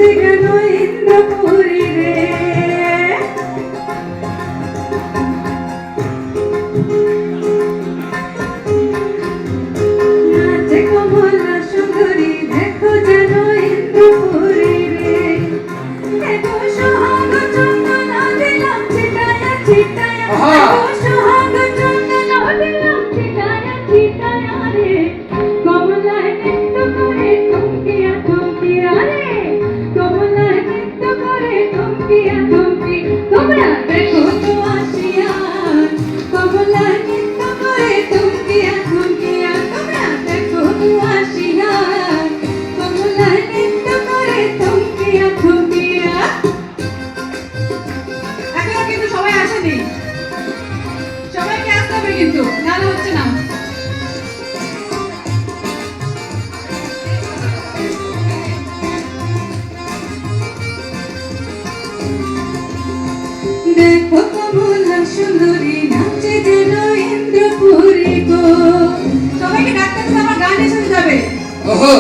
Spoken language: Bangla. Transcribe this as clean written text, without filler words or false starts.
নাচে কেন ইন্দ্রপুরী রে নাচে কমলা সুন্দরী দেখো যেন ইন্দ্রপুরী রে এগো সোহাগ চন্দন দিলাম ছিটায়া ছিটায়া এগো সোহাগ চন্দন দিলাম ছিটায়া ছিটায়া রে কমলায় নৃত্য করে থমকিয়া থমকিয়া রে কমলায় নৃত্য করে থমকিয়া থমকি তোমরা দেখো তো আসিয়া কমলায় নৃত্য করে থমকিয়া থমকিয়া তোমরা দেখো তো আসিয়া কমলায় নৃত্য করে থমকিয়া থমকিয়া এখন কিন্তু সবাই আসেনি সবাইকে আসতে হবে কিন্তু নালে হচ্ছে না দেখো কমলা সুন্দরী নাচে যেন ইন্দ্রপুরী গো সবাইকে ডাকতে আমার গান এসে যাবে ওহো